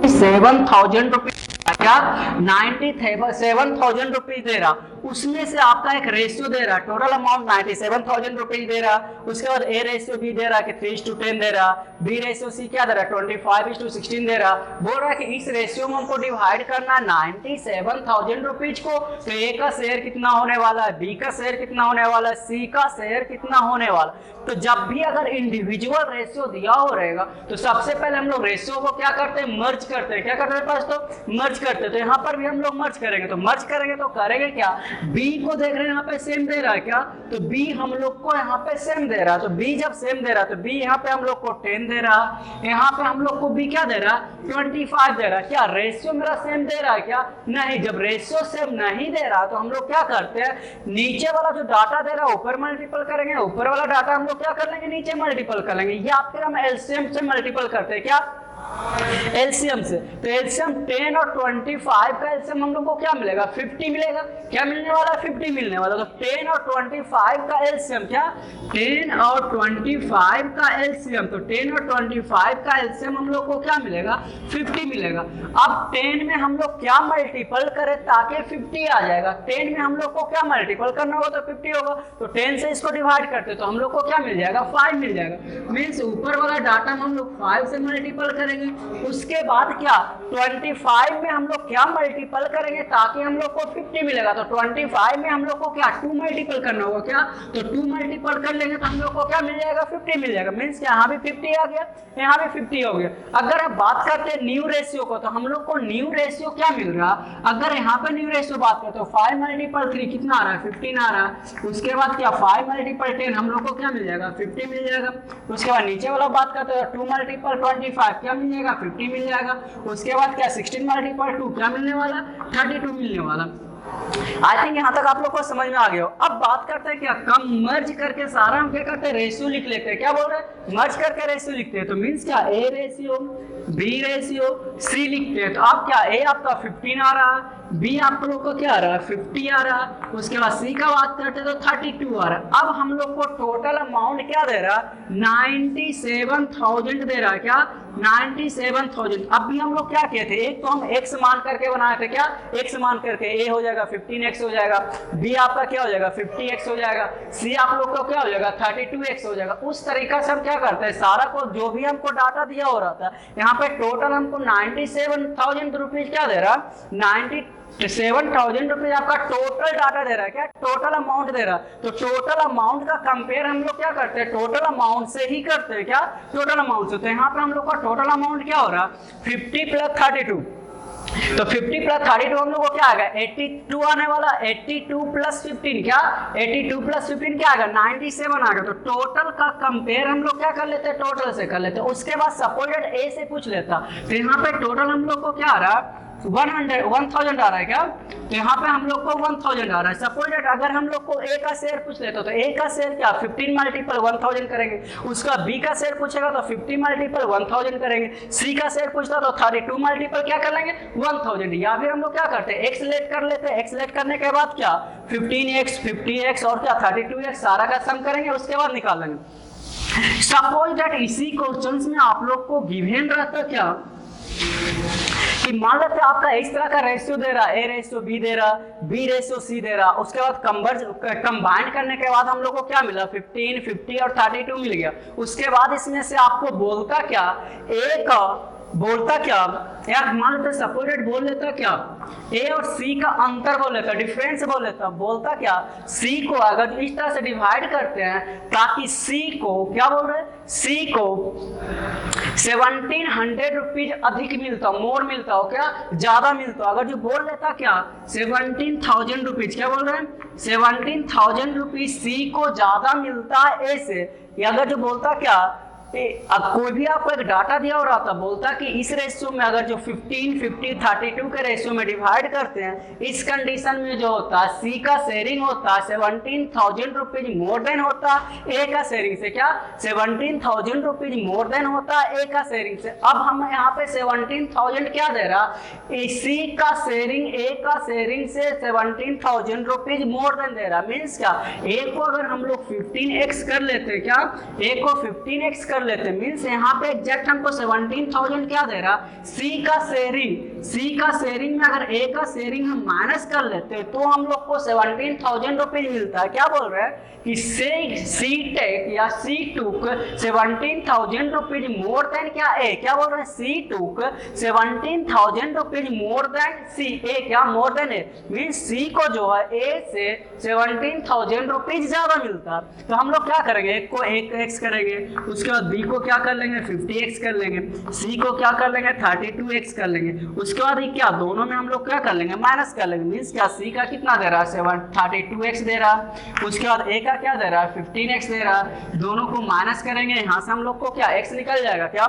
7,000 रुपीज क्या 97,000 रुपीज दे रहा, उसमें से आपका एक रेशियो दे रहा, टोटल अमाउंट 97,000 रुपीज दे रहा। उसके बाद ए रेशियो भी दे रहा कि 3:10 दे रहा, बी रेशियो सी क्या दे रहा 25:16 दे रहा। बोल रहा है कि इस रेशियो में हमको डिवाइड करना 97,000 रुपीज को। तो ए का शेयर कितना होने वाला है, बी का शेयर कितना होने वाला है, सी का शेयर कितना होने वाला। तो जब भी अगर इंडिविजुअल रेशियो दिया हो रहेगा तो सबसे पहले हम लोग रेशियो को क्या करते हैं मर्ज करते हैं। क्या करते हैं पास तो मर्ज करते हैं। तो यहाँ पर भी हम लोग मर्ज करेंगे। तो मर्ज करेंगे तो करेंगे क्या, बी को देख रहे हैं यहाँ पे सेम दे रहा है। क्या तो बी हम लोग को यहाँ पे सेम दे रहा है। तो बी जब सेम दे रहा है तो बी यहाँ पे हम लोग को 10 दे रहा, यहाँ पे हम लोग को बी क्या दे रहा 25 दे रहा। क्या रेशियो मेरा सेम दे रहा है, क्या नहीं। जब रेशियो सेम नहीं दे रहा तो हम लोग क्या करते हैं, नीचे वाला जो डाटा दे रहा है ऊपर मल्टीपल करेंगे, ऊपर वाला डाटा हम लोग क्या कर लेंगे नीचे मल्टीपल कर लेंगे, या फिर हम एलसीएम से मल्टीपल करते हैं। क्या एलसीएम से। तो एलसीएम 10 और 25 का एलसीएम हम लोग को क्या मिलेगा? 50 मिलेगा। क्या मिलने वाला है? 50 मिलने वाला। तो 10 और 25 का एलसीएम क्या? 10 और 25 का एलसीएम। तो 10 और 25 का एलसीएम हम लोग को क्या मिलेगा? 50 मिलेगा। अब 10 में हम लोग क्या मल्टीपल करें ताकि 50 आ जाएगा? 10 में हम लोग को क्या मल्टीपल करना होगा तो 50 होगा। तो 10 से इसको डिवाइड करते तो हम लोग को क्या मिल जाएगा? 5 मिल जाएगा। मीन्स ऊपर वाला डाटा हम लोग 5 से मल्टीपल करेंगे। उसके बाद क्या? 25 में हम लोग क्या मल्टीपल करेंगे ताकि हम लोग को 50 मिलेगा? तो 25 में हम लोग को क्या 2 मल्टीपल करना होगा क्या? तो 2 मल्टीपल कर लेंगे तो हम लोग को क्या मिल जाएगा? 50 मिल जाएगा। मीन्स यहाँ भी 50 आ गया, यहाँ भी 50 हो गया। अगर आप बात करते हैं न्यू रेशियो को, तो हम लोग को न्यू रेशियो क्या मिल रहा? अगर यहाँ पे न्यू रेशियो बात करते हो 5 मल्टीपल 3 कितना आ रहा है? 15 आ रहा है। उसके बाद क्या 5 मल्टीपल 10 हम लोग को क्या मिल जाएगा? 50 मिल जाएगा। उसके बाद नीचे वाला बात करते हो 2 मल्टीपल 25 क्या मिल जाएगा? 50 मिल जाएगा। उसके बाद क्या 16 मल्टीपल 2 क्या मिलने वाला? 32 मिलने वाला। आई थिंक यहाँ तक आप लोग को समझ में आ गया हो। अब बात करते हैं क्या कम मर्ज करके सारा हम क्या करते हैं? रेशियो लिख लेते हैं। क्या बोल रहे हैं? मर्ज करके रेशियो लिखते हैं। तो मीन्स क्या a ratio B ratio c लिखते हैं। तो अब क्या ए आपका 15 आ रहा है, बी आप लोग को क्या आ रहा है? 50 आ रहा है। उसके बाद सी का बात करते हैं तो 32 आ रहा है। अब हम लोग को टोटल अमाउंट क्या दे रहा है? 97,000 दे रहा है। क्या? 97,000। अब भी हम लोग क्या किए थे? एक तो हम x मान करके बनाए थे। क्या? x मान करके a हो जाएगा 15x हो जाएगा, b आपका क्या हो जाएगा? 50x हो जाएगा, c आप लोग को क्या हो जाएगा? 32x हो जाएगा। उस तरीका से हम क्या करते हैं? सारा को जो भी हमको डाटा दिया हो रहा था, यहाँ पे टोटल हमको 97,000 रुपीज क्या दे रहा? 97,000 रुपीज आपका टोटल डाटा दे रहा है। क्या? टोटल अमाउंट दे रहा है। तो टोटल अमाउंट का कंपेयर हम लोग क्या करते हैं? टोटल अमाउंट से ही करते हैं। क्या? टोटल अमाउंट से। तो यहाँ पे हम लोग का टोटल अमाउंट क्या हो रहा? 50 प्लस 32। तो 50 प्लस 32 हम लोग को क्या आएगा? 82 आने वाला। 82 प्लस 15 क्या? 82 प्लस 15 क्या आएगा? 97 आ गया। तो टोटल का कंपेयर हम लोग क्या कर लेते हैं? टोटल से कर लेते हैं। उसके बाद सपोर्टेड ए से पूछ लेता। तो यहाँ पे टोटल हम लोग को क्या आ रहा है? 1000 आ रहा है। क्या? तो यहाँ पे हम लोग को 1000 आ रहा है। सपोर्टेड अगर हम लोग को ए का शेयर पूछ लेते तो ए का शेयर क्या 15 मल्टीपल 1000 करेंगे। उसका बी का शेयर पूछेगा तो 50 मल्टीपल 1000 करेंगे। सी का शेयर पूछता तो 32 मल्टीपल क्या कर लेंगे? 1000। या फिर हम लोग क्या करते हैं? एक्स लेट कर लेते हैं। एक्स लेट करने के बाद क्या 15x 50x और क्या 32x सारा का सम करेंगे, उसके बाद निकाल लेंगे। सपोज दैट इसी क्वेश्चंस में आप लोग को गिवन रहता क्या कि मान लेते हैं आपका इस तरह का रेशियो दे रहा, ए रेशियो बी दे रहा, बी रेशियो सी दे रहा। उसके बाद कंबाइन करने के बाद हम लोग को क्या मिला? 15, 50 और 32 मिल गया। उसके बाद इसमें से आपको बोलता क्या? ए का बोलता क्या यार? मान लेते सपोर्टेड बोल लेता क्या? ए और सी का अंतर बोल लेता, डिफरेंस बोल लेता। बोलता क्या? सी को अगर इस तरह से डिवाइड करते हैं ताकि सी को क्या बोल रहे हैं? सी को 1700 रुपीज अधिक मिलता, मोर मिलता हो। क्या? ज्यादा मिलता। अगर जो बोल लेता क्या 17,000 रुपीज, क्या बोल रहे हैं? 17,000 रुपीज सी को ज्यादा मिलता ए से। या अगर जो बोलता क्या अब कोई भी आपको एक डाटा दिया हो रहा था, बोलता कि इस रेशियो में अगर जो 15, 50, 32 के रेशियो में डिवाइड करते हैं, इस कंडीशन में जो होता है सी का शेयरिंग होता है 17,000 रुपीज मोर देन होता ए का शेयरिंग से। क्या? 17,000 रुपीज मोर देन होता ए का शेयरिंग से। अब हम यहाँ पे 17,000 क्या दे रहा? सी का शेयरिंग ए का शेयरिंग से 17,000 रुपीज मोर देन दे रहा। मीन्स क्या? ए को अगर हम लोग 15x कर लेते, क्या ए को 15x कर लेते, मींस यहाँ पे एग्जैक्ट हमको 17,000 क्या दे रहा? सी का शेयरिंग में अगर ए का शेयरिंग हम माइनस कर लेते तो हम लोग को 17,000 रुपीज मिलता है। क्या बोल रहे हैं कि सी टेक या सी टूक 17,000 रुपीज मोर देन क्या ए। क्या बोल रहे हैं? सी टूक 17,000 रुपीज मोर देन सी ए। क्या? मोर देन ए। मींस सी को जो है ए से 17,000 रुपीज ज्यादा मिलता। तो हम लोग क्या करेंगे? एक को 1x करेंगे, उसके बाद बी को क्या कर लेंगे? 50x कर लेंगे, सी को क्या कर लेंगे? 32x कर लेंगे। उसके बाद ये क्या दोनों में हम लोग क्या कर लेंगे? माइनस कर लेंगे। मींस क्या सी का कितना दे रहा है? 32x दे रहा। उसके बाद ए का क्या दे रहा है? 15x दे रहा। दोनों को माइनस करेंगे, यहाँ से हम लोग को क्या x निकल जाएगा। क्या?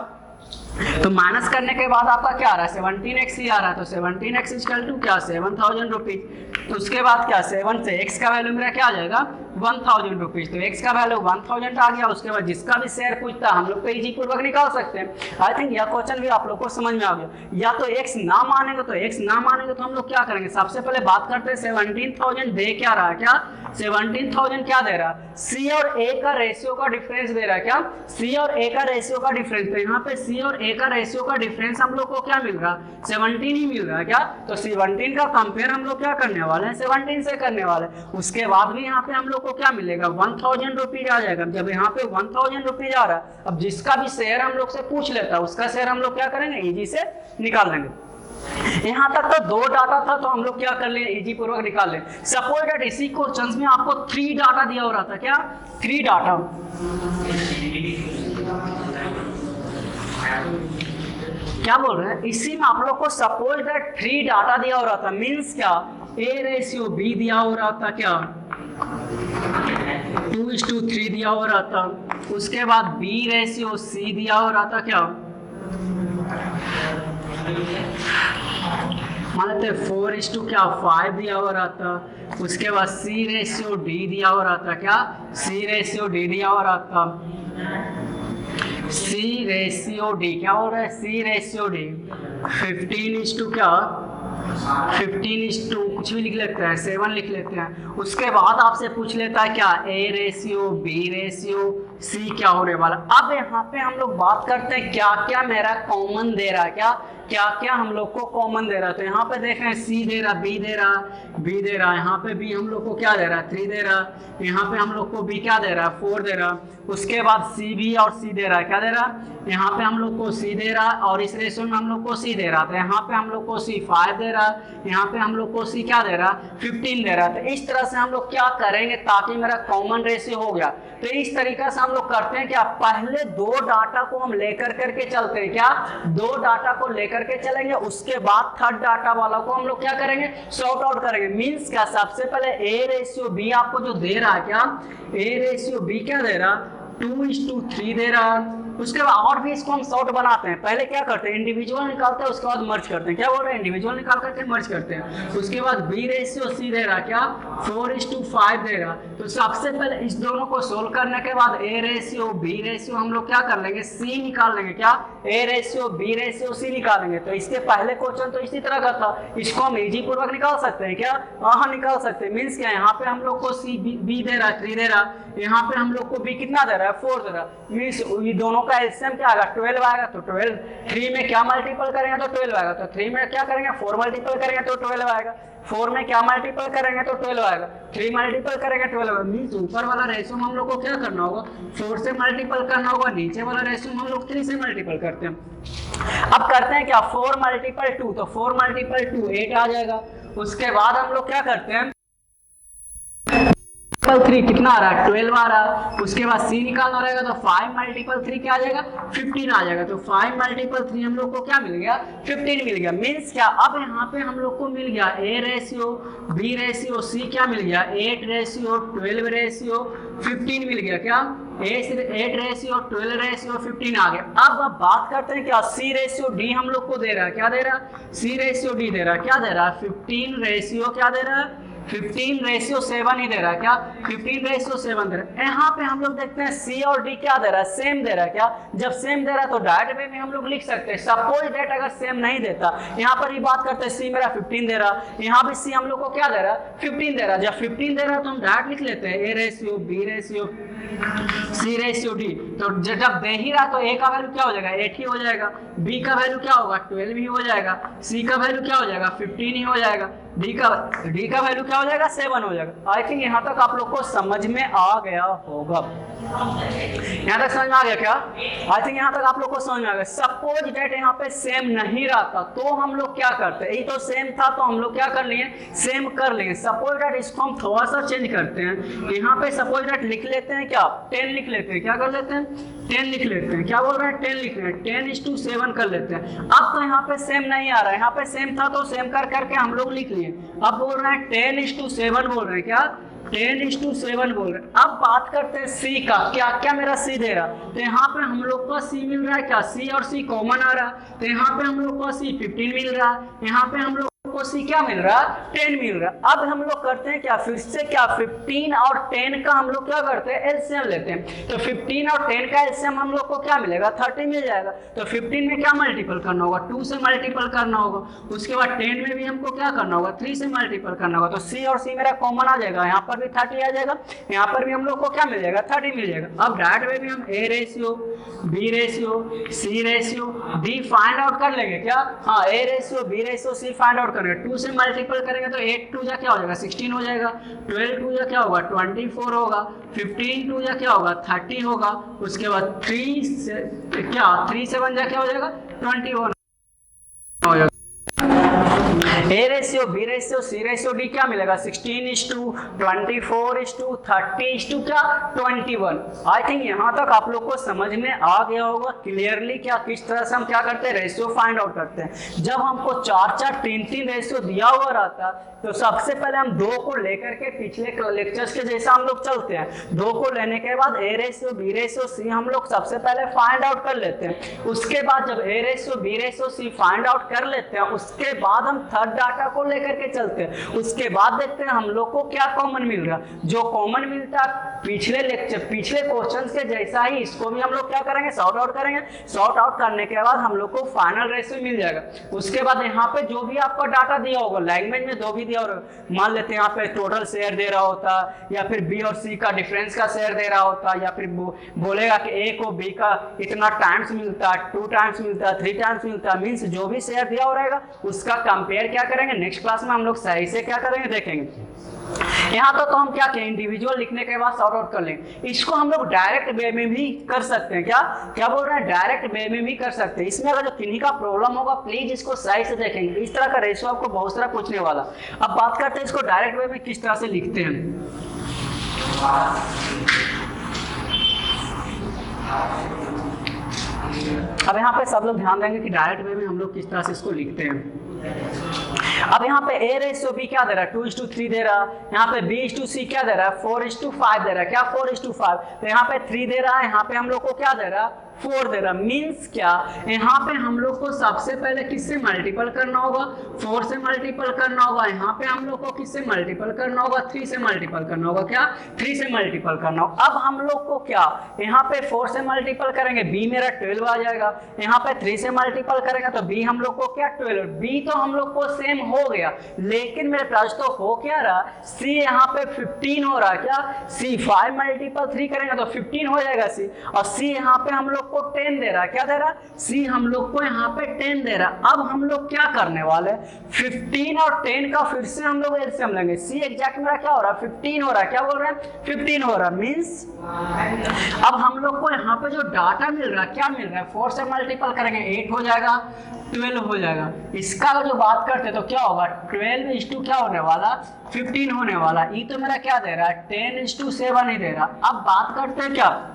तो माइनस करने के बाद आपका क्या आ रहा है? 17x ही आ रहा है। तो 17x इक्वल टू क्या? 7,000 रुपीज। तो उसके बाद क्या 7 से x का वैल्यू मेरा क्या आ जाएगा 1000 रुपीज। तो x का वैल्यू 1000 आ गया। उसके बाद जिसका भी शेयर पूछता हम लोग तो इजी पूर्वक निकाल सकते हैं। आई थिंक यह क्वेश्चन भी आप लोग को समझ में आ गया। या तो x ना मानेंगे तो हम लोग क्या करेंगे, सबसे पहले बात करते हैं 17,000 दे क्या रहा है, क्या 17,000 क्या दे रहा है, C और A का रेशियो का डिफरेंस दे रहा है, क्या C और A का रेशियो का डिफरेंस। तो यहाँ पे C और A का रेशियो का डिफरेंस हम लोग को क्या मिल रहा है 17 ही मिल रहा है, क्या तो 17 का कंपेयर हम लोग क्या करने वाले हैं 17 से करने वाले। उसके बाद भी यहाँ पे हम लोग को क्या मिलेगा 1000 रुपीज आ जाएगा। जब यहाँ पे 1000 रुपीज आ रहा है, अब जिसका भी शेयर हम लोग से पूछ लेता है उसका शेयर हम लोग क्या करेंगे इजी से निकाल लेंगे। यहाँ तक तो 2 डाटा था तो हम लोग क्या कर ले इजी पूर्वक निकाल ले। सपोज दैट इसी क्वेश्चंस में आपको 3 डाटा दिया हो रहा था, क्या 3 डाटा, क्या बोल रहे हैं, इसी में आप लोग को सपोज दैट 3 डाटा दिया हो रहा था, मींस क्या A रेशियो B दिया हो रहा था, क्या 2:3 दिया हो रहा था। उसके बाद B रेशियो C दिया हो रहा था, क्या मान लेते 4:5 दिया हो रहा था। उसके बाद C रेशियो D दिया हो रहा था, क्या C रेशियो D दिया हो रहा था। C रेशियो D क्या हो रहा है C रेशियो D 15:, क्या 15:, कुछ भी लिख लेते हैं 7 लिख लेते हैं। उसके बाद आपसे पूछ लेता है क्या A ratio B ratio C क्या होने वाला। अब यहाँ पे हम लोग बात करते हैं क्या क्या मेरा कॉमन दे रहा है, क्या क्या हम लोग को कॉमन दे रहा है। तो यहाँ पे देख रहे हैं C दे रहा, B दे रहा, B दे रहा, यहाँ पे B हम लोग को क्या दे रहा है 3 दे रहा, यहाँ पे हम लोग को B क्या दे रहा है 4 दे रहा। उसके बाद C B और C दे रहा है, क्या दे रहा, यहाँ पे हम लोग को C दे रहा और इस रेशियो में हम लोग को C दे रहा था। यहाँ पे हम लोग को C 5 दे रहा, यहाँ पे हम लोग को C क्या दे रहा 15 दे रहा। तो इस तरह से हम लोग क्या करेंगे ताकि मेरा कॉमन रेशियो हो गया। तो इस तरीके से हम लोग करते हैं क्या पहले 2 डाटा को हम लेकर करके चलते हैं, क्या 2 डाटा को लेकर के चलेंगे। उसके बाद 3rd डाटा वाला को हम लोग क्या करेंगे सॉर्ट आउट करेंगे। मींस क्या सबसे पहले A रेशियो B आपको जो दे रहा है, क्या A रेशियो B क्या दे रहा 2:3 दे रहा। उसके बाद और भी इसको हम शॉर्ट बनाते हैं। पहले क्या करते हैं इंडिविजुअल निकालते हैं, उसके बाद मर्ज करते हैं। क्या बोल रहे हैं इंडिविजुअल निकाल करके मर्ज करते हैं। उसके बाद B रेशियो C दे रहा, क्या 4:5 दे रहा। तो सबसे पहले इस दोनों को सोल्व करने के बाद A रेशियो B रेशियो हम लोग क्या कर लेंगे C निकाल लेंगे, क्या A ratio B ratio C निकालेंगे। तो इसके पहले क्वेश्चन तो इसी तरह का था, इसको हम इजी पूर्वक निकाल सकते हैं, क्या हाँ निकाल सकते हैं। मीन्स क्या यहाँ पे हम लोग को C B दे रहा 3 दे रहा, यहाँ पे हम लोग को B कितना दे रहा है 4 दे रहा। मीन्स ये दोनों का एलसीएम क्या आएगा 12 आएगा। तो 12 3 में क्या मल्टीपल करेंगे तो 12 आएगा। तो 3 में क्या करेंगे 4 मल्टीपल करेंगे तो 12 आएगा। 4 में क्या मल्टीपल करेंगे तो 12 आएगा। 3 मल्टीपल करेंगे 12 आएगा। मीन्स ऊपर वाला रेशियो हम लोग को क्या करना होगा 4 से मल्टीपल करना होगा, नीचे वाला रेशियो हम लोग 3 से मल्टीपल करते हैं। अब करते हैं क्या 4 मल्टीपल 2, तो 4 मल्टीपल 2 8 आ जाएगा। उसके बाद हम लोग क्या करते हैं 3 कितना आ रहा है 12 आ रहा। उसके बाद C निकालना रहेगा तो 5 मल्टीपल 3 क्या आ जाएगा 15 आ जाएगा। तो 5 मल्टीपल 3 हम लोग को क्या मिल गया 15 मिल गया। मीन्स क्या अब यहाँ पे हम लोग को मिल गया A ratio B ratio C क्या मिल गया 8 रेशियो 12 रेशियो 15 मिल गया। क्या 8 रेशियो 12 रेशियो 15 आ गया। अब बात करते हैं क्या C रेशियो D हम लोग को दे रहा है, क्या दे रहा है C रेशियो D दे रहा है, क्या दे रहा है 15 रेशियो क्या दे रहा है 15:7 ही दे रहा है। क्या 15:7 दे रहा है। यहाँ पे हम लोग देखते हैं C और D क्या दे रहा है सेम दे रहा है। क्या जब सेम दे रहा है तो डायरेक्ट वे में हम लोग लिख सकते हैं। सपोज दैट अगर सेम नहीं देता, यहाँ पर ही बात करते हैं C मेरा 15 दे रहा, यहाँ भी C हम लोग को क्या दे रहा है 15 दे रहा। जब 15 दे रहा है तो हम डायरेक्ट लिख लेते हैं A ratio B ratio C ratio D। तो जब दे ही रहा तो A का वैल्यू क्या हो जाएगा 8 ही हो जाएगा, B का वैल्यू क्या होगा 12 ही हो जाएगा, C का वैल्यू क्या हो जाएगा 15 ही हो जाएगा, D का वैल्यू क्या हो जाएगा 7 हो जाएगा। आई थिंक यहाँ तक आप लोग को समझ में आ गया होगा। यहाँ तक समझ में आ गया क्या? आई थिंक यहाँ तक आप लोग को समझ में आ गया। सपोज डेट यहाँ पे सेम नहीं रहता तो हम लोग क्या करते हैं, यही तो सेम था तो हम लोग क्या कर लिए सेम कर लेंगे। सपोज डेट इसको हम थोड़ा सा चेंज करते हैं। यहाँ पे सपोज डेट लिख लेते हैं क्या 10 लिख लेते हैं। क्या कर लेते हैं 10 लिख लेते हैं। क्या बोल रहे हैं 10 लिख रहे हैं 10:7 कर लेते हैं। अब तो यहाँ पे सेम नहीं आ रहा है, यहाँ पे सेम था तो सेम कर करके हम लोग लिख लिए। अब बोल रहे हैं 10:7 बोल रहे हैं। क्या 10:7 बोल रहे हैं। अब बात करते हैं C का। क्या क्या मेरा C दे रहा, तो यहाँ पे हम लोग को C मिल रहा है। क्या C और C कॉमन आ रहा है तो यहाँ पे हम लोग को C 15 मिल रहा है, यहाँ पे हम लोग को को सी क्या मिल रहा है, 10 मिल रहा है। अब हम लोग करते हैं क्या, फिर से क्या 15 और 10 का हम लोग क्या करते हैं, एलसीएम लेते हैं। तो 15 और 10 का एलसीएम हम लोग को क्या मिलेगा, 30 मिल जाएगा। तो 15 में क्या मल्टीपल करना होगा, 2 से मल्टीपल करना होगा। उसके बाद 10 में भी हमको क्या करना होगा, 3 से मल्टीपल करना होगा। तो सी और सी मेरा कॉमन आ जाएगा, यहाँ पर भी 30 आ जाएगा, यहाँ पर भी हम लोग को क्या मिल जाएगा, 30 मिल जाएगा। अब डायरेक्ट वे भी हम a ratio, B ratio, c ratio, d find out कर लेंगे क्या, हाँ a ratio, B ratio, c find out करेंगे। 2 से मल्टीपल करेंगे तो 8 2 जा क्या हो जाएगा, 16 हो जाएगा। 12 2 जा क्या होगा, 24 होगा। 15 2 जा क्या होगा, 30 होगा। उसके बाद 3 से क्या, 3 से 1 जा क्या हो जाएगा, 21 हो जाएगा। A ratio, B ratio, c ratio, d क्या मिलेगा, 16:24:30 क्या 21। आई थिंक यहाँ तक आप लोग को समझ में आ गया होगा क्लियरली क्या किस तरह से हम क्या करते हैं, रेशियो फाइंड आउट करते हैं। जब हमको 4-4 3-3 रेशियो दिया हुआ रहता तो सबसे पहले हम 2 को लेकर के पिछले लेक्चर्स के जैसा हम लोग चलते हैं। 2 को लेने के बाद ए रेशियो, बी रेशियो, सी हम लोग सबसे पहले फाइंड आउट कर लेते हैं। उसके बाद जब a ratio, B ratio, c find out कर लेते हैं, उसके बाद हम थर्ड डाटा को लेकर के चलते हैं। उसके बाद देखते हैं हम लोग को क्या कॉमन मिल रहा है। जो कॉमन मिलता है पिछले क्वेश्चंस के जैसा ही इसको भी हम लोग क्या करेंगे, सॉर्ट आउट करेंगे। सॉर्ट आउट करने के बाद हम लोग को फाइनल रेशियो मिल जाएगा। उसके बाद यहाँ पे जो भी आपका डाटा दिया होगा, लैंग्वेज में जो भी दिया होगा, मान लेते हैं यहाँ पे टोटल शेयर दे रहा होता, या फिर बी और सी का डिफरेंस का शेयर दे रहा होता, या फिर बोलेगा कि ए को बी का इतना टाइम्स मिलता है, 2 टाइम्स मिलता है, 3 टाइम्स मिलता है, मीन्स जो भी शेयर दिया हो रहेगा उसका कंपेयर क्या करेंगे, नेक्स्ट क्लास में हम लोग सही से क्या करेंगे, देखेंगे। यहाँ तो हम क्या कहें, इंडिविजुअल लिखने के बाद सॉर्ट आउट कर लेंगे। इसको हम लोग डायरेक्ट वे में भी कर सकते हैं। क्या क्या बोल रहे हैं, डायरेक्ट वे में भी कर सकते हैं। इसमें अगर जो किन्हीं का प्रॉब्लम होगा प्लीज इसको सही से देखेंगे। इस तरह का रेशियो आपको बहुत सारा पूछने वाला। अब बात करते हैं इसको डायरेक्ट वे में किस तरह से लिखते हैं। अब यहाँ पे सब लोग ध्यान देंगे कि डायरेक्ट वे में हम लोग किस तरह से इसको लिखते हैं। अब यहाँ पे ए रेशियो बी क्या दे रहा है, 2:3 दे रहा है। यहाँ पे B:C क्या दे रहा है, 4:5 दे रहा है। क्या 4:5, तो यहाँ पे 3 दे रहा है, यहाँ पे हम लोग को क्या दे रहा है, 4 दे रहा। मीन्स क्या, यहाँ पे हम लोग को सबसे पहले किससे मल्टीपल करना होगा, 4 से मल्टीपल करना होगा। यहाँ पे हम लोग को किससे मल्टीपल करना होगा, 3 से मल्टीपल करना होगा। क्या 3 से मल्टीपल करना होगा। अब हम लोग को क्या, यहाँ पे 4 से मल्टीपल करेंगे, B मेरा 12 आ जाएगा। यहाँ पे 3 से मल्टीपल करेंगे तो B हम लोग को क्या 12। B तो हम लोग को सेम हो गया, लेकिन मेरे पास तो हो क्या रहा, C यहाँ पे 15 हो रहा है। क्या C 5 मल्टीपल 3 करेंगे तो 15 हो जाएगा C, और C यहाँ पे हम लोग को 10 दे रहा है। क्या दे रहा, C हम लोग को यहाँ पे 10 दे रहा। अब हम लोग क्या करने वाले, 15 और 10 का फिर से हम लोग एलसीएम लेंगे। C एग्जैक्ट मेरा क्या हो रहा है, 15 हो रहा है। क्या बोल रहे हैं, 15 हो रहा है। मीन्स अब हम लोग को यहाँ पे जो डाटा मिल रहा है, क्या मिल रहा है, 4 से मल्टीपल करेंगे 8 हो जाएगा, 12 हो जाएगा। इसका जो बात करते तो क्या होगा, 12:2 क्या होने वाला, 15 होने वाला। ये तो मेरा क्या दे रहा है, 10:7 ही दे रहा। अब बात करते हैं क्या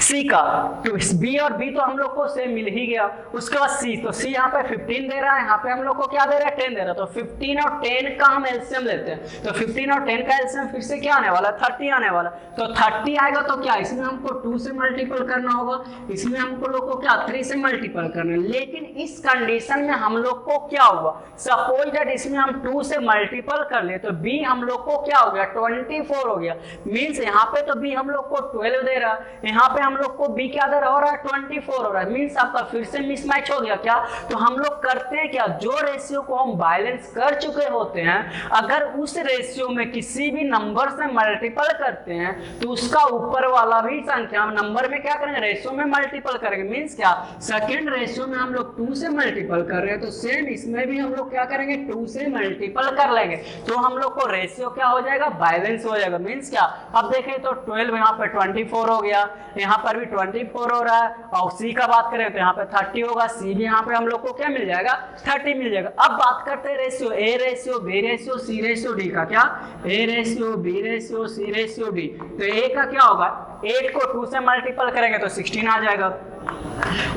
सी का, तो बी और बी तो हम लोग को सेम मिल ही गया। उसके बाद सी, तो सी यहाँ पे 15 दे रहा है, यहाँ पे हम लोग को क्या दे रहा है, 10 दे रहा है। तो 15 और 10 का हम एलसीएम लेते हैं। तो 15 और 10 का एलसीएम फिर से क्या आने वाला, 30 आने वाला। तो 30 आएगा तो क्या, इसमें हमको 2 से मल्टीपल करना होगा, इसमें हमको लोग को क्या 3 से मल्टीपल करना है। लेकिन इस कंडीशन में हम लोग को क्या हुआ, सपोज दैट इसमें हम 2 से मल्टीपल कर ले तो बी हम लोग को क्या हो गया, 24 हो गया। मीन्स यहाँ पे तो बी हम लोग को 12 दे रहा, यहाँ पे हम लोग को बी क्या दे रहा है, 24 हो रहा है। मीन्स आपका फिर से मिसमैच हो गया। क्या, तो हम लोग करते हैं क्या, जो रेशियो को हम बैलेंस कर चुके होते हैं, अगर उस रेशियो में किसी भी नंबर से मल्टीपल करते हैं तो उसका ऊपर वाला भी संख्या हम नंबर में क्या करेंगे, रेशियो में मल्टीपल करेंगे। मीन्स क्या, सेकंड रेशियो में हम लोग 2 से मल्टीपल कर रहे हैं तो सेम इसमें भी हम लोग क्या करेंगे, 2 से मल्टीपल कर लेंगे। तो हम लोग को रेशियो क्या हो जाएगा, बैलेंस हो जाएगा। मीन्स क्या, अब देखें तो 12 यहाँ पे 24 हो गया, यहाँ पर भी 24 हो रहा है, और सी का बात करें तो यहाँ पे 30 होगा। सी भी यहाँ पे हम लोग को क्या मिल जाएगा, 30 मिल जाएगा। अब बात करते हैं ratio, a ratio, B ratio, c ratio, d का। क्या, a ratio, B ratio, c ratio, d. तो ए का क्या होगा, 8 को 2 से मल्टीपल करेंगे तो 16 आ जाएगा।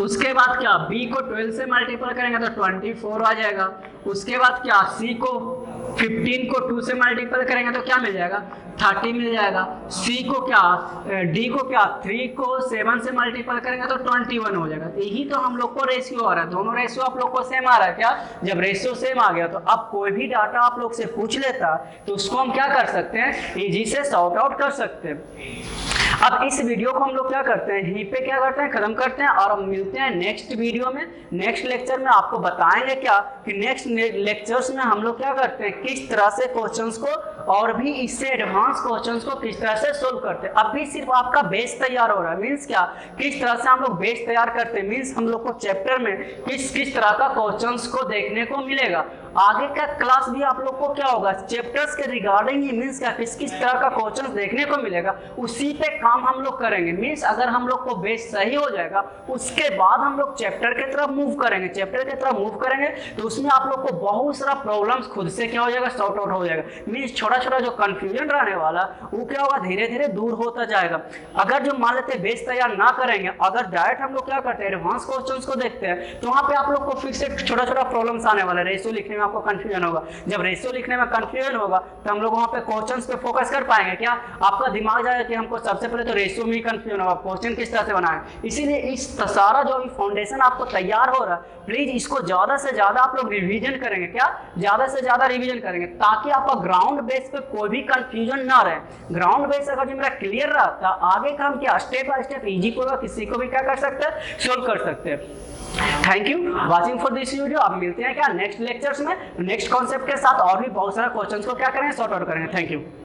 उसके बाद क्या, बी को 12 से मल्टीपल करेंगे तो 24 आ जाएगा। उसके बाद क्या, सी को 15 को 2 से मल्टीपल करेंगे तो क्या मिल जाएगा, 30 मिल जाएगा। सी को क्या, डी को क्या, 3 को 7 से मल्टीपल करेंगे तो 21 हो जाएगा। यही तो हम लोग को रेशियो आ रहा है, दोनों रेशियो आप लोग को सेम आ रहा है क्या। जब रेशियो सेम आ गया तो अब कोई भी डाटा आप लोग से पूछ लेता तो उसको हम क्या कर सकते हैं, इजी से सॉर्ट आउट कर सकते हैं। अब इस वीडियो को हम लोग क्या करते हैं, यहीं पे क्या करते हैं, खत्म करते हैं और हम मिलते हैं नेक्स्ट वीडियो में। नेक्स्ट लेक्चर में आपको बताएंगे क्या कि नेक्स्ट लेक्चर्स में हम लोग क्या करते हैं, किस तरह से क्वेश्चंस को और भी इससे एडवांस क्वेश्चंस को किस तरह से सोल्व करते हैं। अभी सिर्फ आपका बेस तैयार हो रहा है, मीन्स क्या, किस तरह से हम लोग बेस तैयार करते हैं, मीन्स हम लोग को चैप्टर में किस तरह का क्वेश्चंस को देखने को मिलेगा। आगे का क्लास भी आप लोग को क्या होगा, चैप्टर्स के रिगार्डिंग ही, मीन्स क्या, किस तरह का क्वेश्चंस देखने को मिलेगा उसी पे काम हम लोग करेंगे। मीन्स अगर हम लोग को बेस सही हो जाएगा उसके बाद हम लोग चैप्टर की तरफ मूव करेंगे। चैप्टर की तरफ मूव करेंगे तो उसमें आप लोग को बहुत सारा प्रॉब्लम्स खुद से क्या हो जाएगा, सॉर्ट आउट हो जाएगा। मीन्स छोटा छोटा जो कंफ्यूजन रहने वाला वो क्या होगा, धीरे धीरे दूर होता जाएगा। अगर जो मान लेते बेस तैयार ना करेंगे, अगर डायरेक्ट हम लोग क्या करते हैं एडवांस क्वेश्चंस को देखते हैं तो वहाँ पे आप लोग को फिर से छोटा छोटा प्रॉब्लम्स आने वाला है। रेशियो लिखने में आपको कंफ्यूजन होगा, जब रेशियो लिखने में कंफ्यूजन होगा तो हम लोग वहाँ पे क्वेश्चंस पे फोकस कर पाएंगे क्या, आपका दिमाग जाएगा कि हमको सबसे पहले तो रेशियो में ही कंफ्यूजन होगा, क्वेश्चन किस तरह से बनाएं। इसीलिए इस सारा जो फाउंडेशन आपको तैयार हो रहा है, प्लीज इसको ज्यादा से ज्यादा आप लोग रिवीजन करेंगे क्या, ज्यादा से ज्यादा रिवीजन करेंगे ताकि आपका ग्राउंड बेस पे कोई भी कंफ्यूजन ना रहे। ग्राउंड बेस अगर जो मेरा क्लियर रहा तो आगे का हम क्या स्टेप बाय स्टेप इजी पूरा किसी को भी क्या कर सकते हैं, सोल्व कर सकते हैं। Thank you watching for this video. अब मिलते हैं क्या नेक्स्ट लेक्चर्स में, नेक्स्ट कॉन्सेप्ट के साथ और भी बहुत सारा क्वेश्चंस को क्या करेंगे, सॉर्ट आउट करेंगे। Thank you.